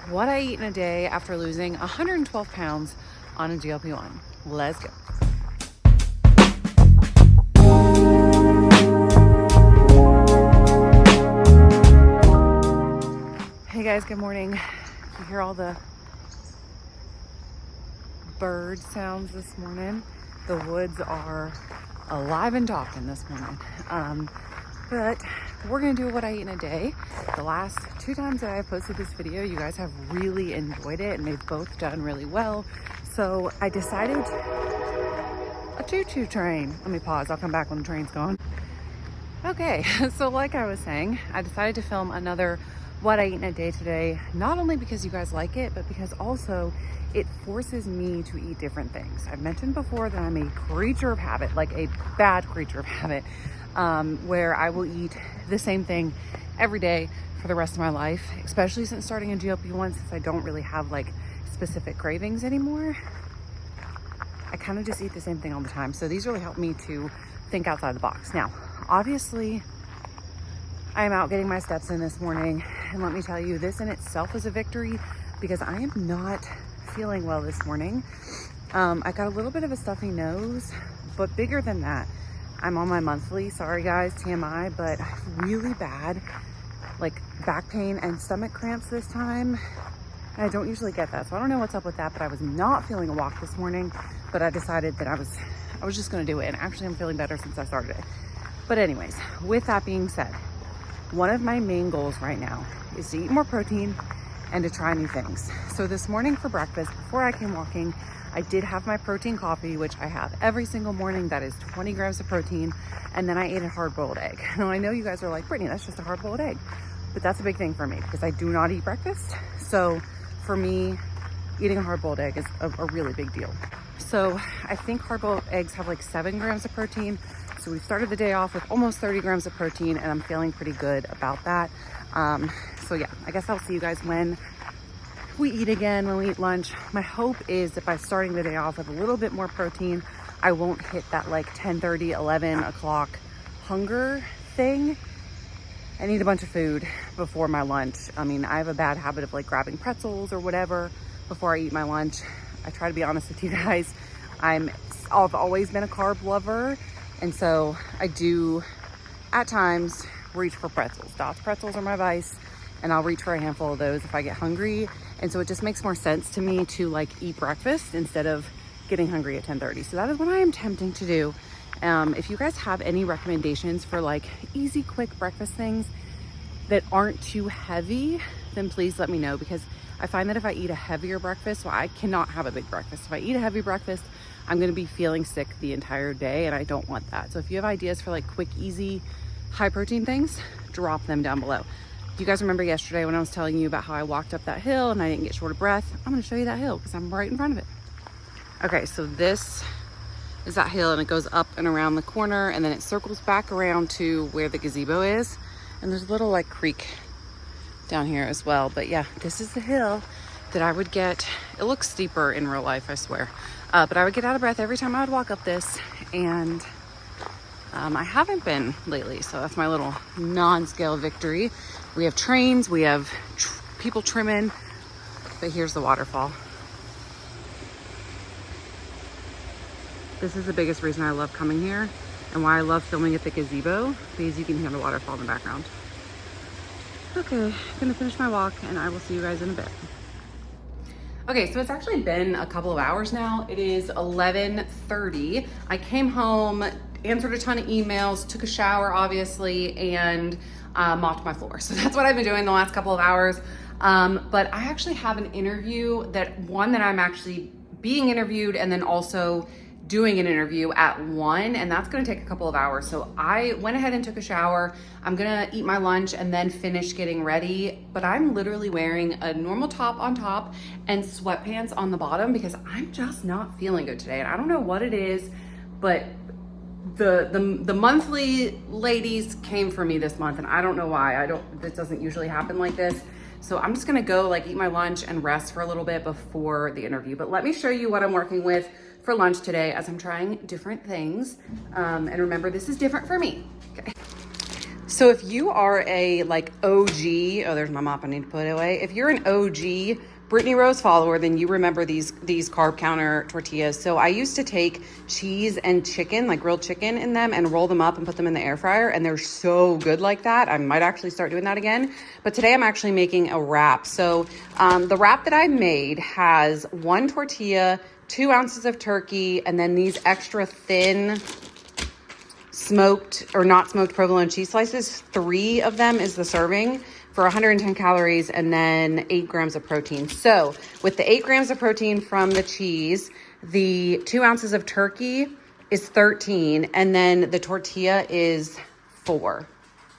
what I eat in a day after losing 112 pounds on a GLP1. Let's go. Hey guys, good morning. You hear all the bird sounds this morning. The woods are alive and talking this morning. But we're gonna do what I eat in a day. The last 2 times that I've posted this video, you guys have really enjoyed it and they've both done really well. So I decided a choo-choo train. Let me pause, I'll come back when the train's gone. Okay, so like I was saying, I decided to film another what I eat in a day today, not only because you guys like it, but because also it forces me to eat different things. I've mentioned before that I'm a creature of habit, like a bad creature of habit, where I will eat the same thing every day for the rest of my life, especially since starting a GLP1, since I don't really have like specific cravings anymore. I kind of just eat the same thing all the time. So these really help me to think outside the box. Now, obviously, I am out getting my steps in this morning, and let me tell you, this in itself is a victory because I am not feeling well this morning. I got a little bit of a stuffy nose, but bigger than that, I'm on my monthly. Sorry guys, TMI, but really bad like back pain and stomach cramps this time. And I don't usually get that, so I don't know what's up with that, but I was not feeling a walk this morning, but I decided that I was just gonna do it, and actually I'm feeling better since I started it. But anyways, with that being said, one of my main goals right now is to eat more protein and to try new things. So this morning for breakfast, before I came walking, I did have my protein coffee, which I have every single morning. That is 20 grams of protein. And then I ate a hard-boiled egg. Now I know you guys are like, Brittany, that's just a hard-boiled egg. But that's a big thing for me because I do not eat breakfast. So for me, eating a hard-boiled egg is a really big deal. So I think hard-boiled eggs have like 7 grams of protein. So we started the day off with almost 30 grams of protein, and I'm feeling pretty good about that. So yeah, I guess I'll see you guys when we eat again, when we eat lunch. My hope is that by starting the day off with a little bit more protein, I won't hit that like 10:30, 11 o'clock hunger thing and eat a bunch of food before my lunch. I mean, I have a bad habit of like grabbing pretzels or whatever before I eat my lunch. I try to be honest with you guys. I've always been a carb lover. And so I do at times reach for pretzels. Dots pretzels are my vice, and I'll reach for a handful of those if I get hungry. And so it just makes more sense to me to like eat breakfast instead of getting hungry at 10:30. So that is what I am attempting to do. If you guys have any recommendations for like easy, quick breakfast things that aren't too heavy, then please let me know, because I find that if I eat a heavier breakfast, well, I cannot have a big breakfast. If I eat a heavy breakfast, I'm gonna be feeling sick the entire day, and I don't want that. So if you have ideas for like quick, easy, high protein things, drop them down below. Do you guys remember yesterday when I was telling you about how I walked up that hill and I didn't get short of breath? I'm gonna show you that hill because I'm right in front of it. Okay, so this is that hill, and it goes up and around the corner, and then it circles back around to where the gazebo is. And there's a little like creek down here as well. But yeah, this is the hill that I would get. It looks steeper in real life, I swear. But I would get out of breath every time I would walk up this, and I haven't been lately. So that's my little non-scale victory. We have trains, we have people trimming, but here's the waterfall. This is the biggest reason I love coming here and why I love filming at the gazebo, because you can hear the waterfall in the background. Okay, I'm gonna finish my walk and I will see you guys in a bit. Okay, so it's actually been a couple of hours now. It is 11:30. I came home, answered a ton of emails, took a shower, obviously, and mopped my floor. So that's what I've been doing the last couple of hours. But I actually have an interview that I'm actually being interviewed, and then also doing an interview at 1, and that's gonna take a couple of hours. So I went ahead and took a shower. I'm gonna eat my lunch and then finish getting ready, but I'm literally wearing a normal top on top and sweatpants on the bottom because I'm just not feeling good today. And I don't know what it is, but the monthly ladies came for me this month, and I don't know why. This doesn't usually happen like this. So I'm just gonna go like eat my lunch and rest for a little bit before the interview. But let me show you what I'm working with for lunch today as I'm trying different things. And remember, this is different for me. Okay. So if you are a like OG, oh, there's my mop, I need to put it away. If you're an OG Brittany Rose follower, then you remember these carb counter tortillas. So I used to take cheese and chicken, like grilled chicken in them, and roll them up and put them in the air fryer. And they're so good like that. I might actually start doing that again. But today I'm actually making a wrap. So the wrap that I made has 1 tortilla, 2 ounces of turkey, and then these extra thin smoked or not smoked provolone cheese slices. 3 of them is the serving for 110 calories and then 8 grams of protein. So with the 8 grams of protein from the cheese, the 2 ounces of turkey is 13, and then the tortilla is 4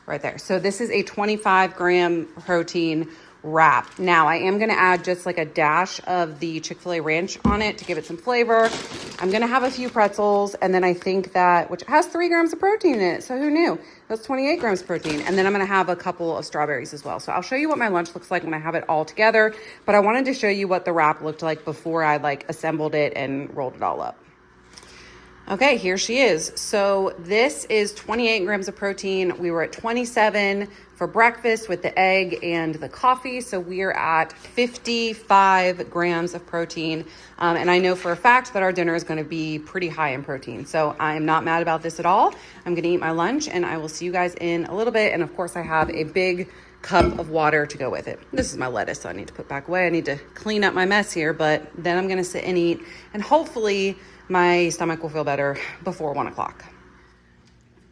right there. So this is a 25 gram protein wrap. Now I am going to add just like a dash of the Chick-fil-A ranch on it to give it some flavor. I'm going to have a few pretzels, and then I think that, which has 3 grams of protein in it. So who knew? That's 28 grams of protein. And then I'm going to have a couple of strawberries as well. So I'll show you what my lunch looks like when I have it all together. But I wanted to show you what the wrap looked like before I like assembled it and rolled it all up. Okay, here she is. So this is 28 grams of protein. We were at 27 for breakfast with the egg and the coffee. So we are at 55 grams of protein. And I know for a fact that our dinner is going to be pretty high in protein. So I am not mad about this at all. I'm going to eat my lunch and I will see you guys in a little bit. And of course I have a big cup of water to go with it. This is my lettuce, so I need to put back away. I need to clean up my mess here, but then I'm going to sit and eat, and hopefully my stomach will feel better before 1 o'clock.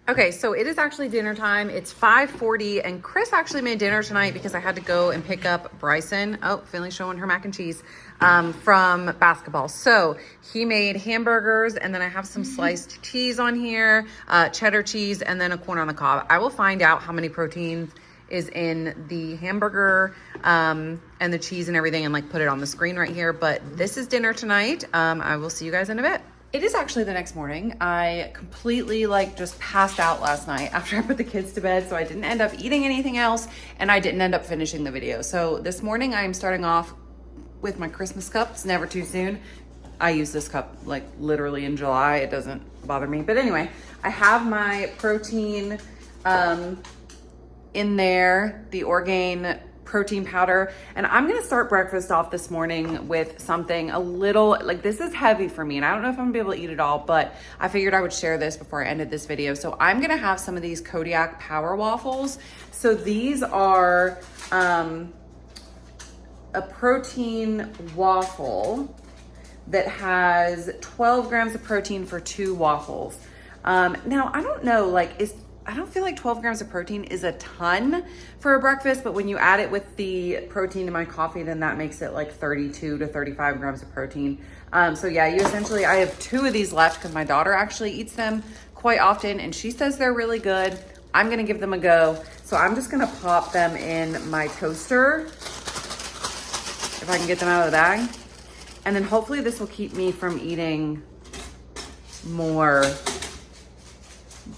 Okay, so it is actually dinner time. It's 5:40, and Chris actually made dinner tonight because I had to go and pick up Bryson. Oh, Finley's showing her mac and cheese from basketball. So he made hamburgers, and then I have some sliced cheese on here, cheddar cheese, and then a corn on the cob. I will find out how many proteins is in the hamburger and the cheese and everything, and like put it on the screen right here. But this is dinner tonight. I will see you guys in a bit. It is actually the next morning. I completely like just passed out last night after I put the kids to bed, so I didn't end up eating anything else, and I didn't end up finishing the video. So this morning I am starting off with my Christmas cup. It's never too soon. I use this cup like literally in July. It doesn't bother me. But anyway, I have my protein in there, the Orgain protein powder, and I'm gonna start breakfast off this morning with something a little, like, this is heavy for me, and I don't know if I'm gonna be able to eat it all, but I figured I would share this before I ended this video. So I'm gonna have some of these Kodiak Power Waffles. So these are a protein waffle that has 12 grams of protein for 2 waffles. Now, I don't know, like, I don't feel like 12 grams of protein is a ton for a breakfast, but when you add it with the protein in my coffee, then that makes it like 32 to 35 grams of protein. So yeah, I have 2 of these left because my daughter actually eats them quite often and she says they're really good. I'm gonna give them a go. So I'm just gonna pop them in my toaster if I can get them out of the bag. And then hopefully this will keep me from eating more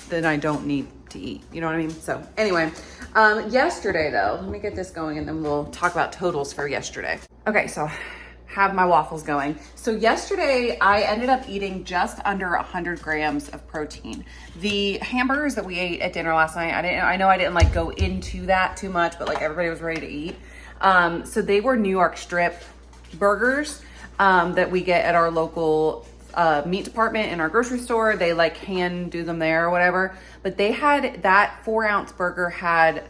than I don't need to eat. You know what I mean? So anyway, yesterday though, let me get this going and then we'll talk about totals for yesterday. Okay, so have my waffles going. So yesterday I ended up eating just under 100 grams of protein. The hamburgers that we ate at dinner last night, I know I didn't like go into that too much, but like everybody was ready to eat. So they were New York strip burgers that we get at our local meat department in our grocery store. They like hand do them there or whatever, but they had that 4-ounce burger had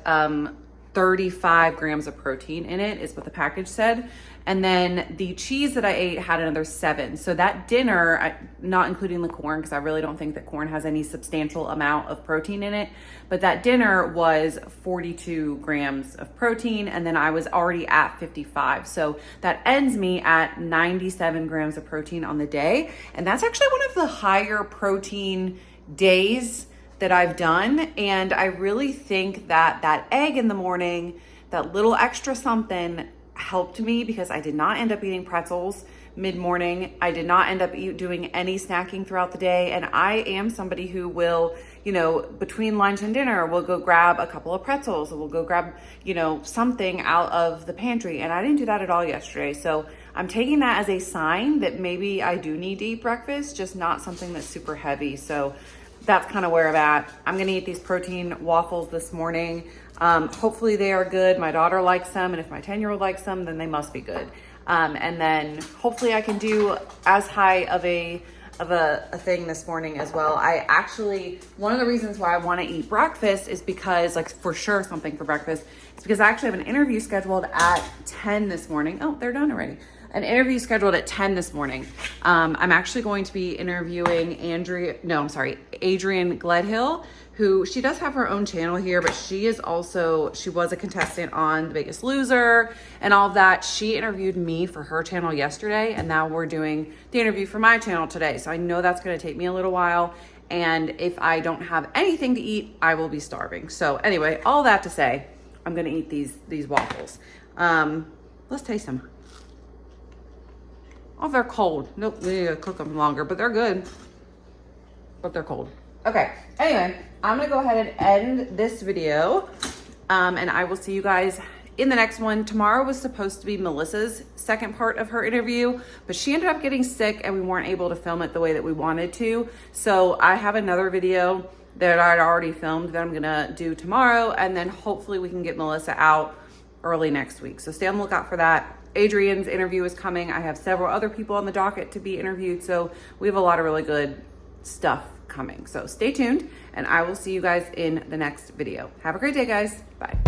35 grams of protein in it is what the package said. And then the cheese that I ate had another 7. So that dinner, not including the corn, because I really don't think that corn has any substantial amount of protein in it, but that dinner was 42 grams of protein, and then I was already at 55. So that ends me at 97 grams of protein on the day. And that's actually one of the higher protein days that I've done. And I really think that that egg in the morning, that little extra something, helped me because I did not end up eating pretzels mid-morning. I did not end up doing any snacking throughout the day. And I am somebody who will, between lunch and dinner, we'll go grab a couple of pretzels, or we'll go grab, something out of the pantry. And I didn't do that at all yesterday. So I'm taking that as a sign that maybe I do need to eat breakfast, just not something that's super heavy. So that's kind of where I'm at. I'm gonna eat these protein waffles this morning. Hopefully they are good. My daughter likes them, and if my 10-year-old likes them, then they must be good. And then hopefully I can do as high of a thing this morning as well. I actually, one of the reasons why I want to eat breakfast is because, like, for sure something for breakfast, it's because I actually have an interview scheduled at 10 this morning. Oh, they're done already. An interview scheduled at 10 this morning. I'm actually going to be interviewing Adrian Gledhill, who, she does have her own channel here, but she was a contestant on The Biggest Loser and all of that. She interviewed me for her channel yesterday, and now we're doing the interview for my channel today. So I know that's gonna take me a little while. And if I don't have anything to eat, I will be starving. So anyway, all that to say, I'm gonna eat these waffles. Let's taste them. Oh, they're cold. Nope, we need to cook them longer, but they're good. But they're cold. Okay, anyway, I'm gonna go ahead and end this video, and I will see you guys in the next one. Tomorrow was supposed to be Melissa's second part of her interview, but she ended up getting sick and we weren't able to film it the way that we wanted to. So I have another video that I'd already filmed that I'm gonna do tomorrow, and then hopefully we can get Melissa out early next week. So stay on the lookout for that. Adrian's interview is coming. I have several other people on the docket to be interviewed, so we have a lot of really good stuff coming. So stay tuned, and I will see you guys in the next video. Have a great day, guys. Bye.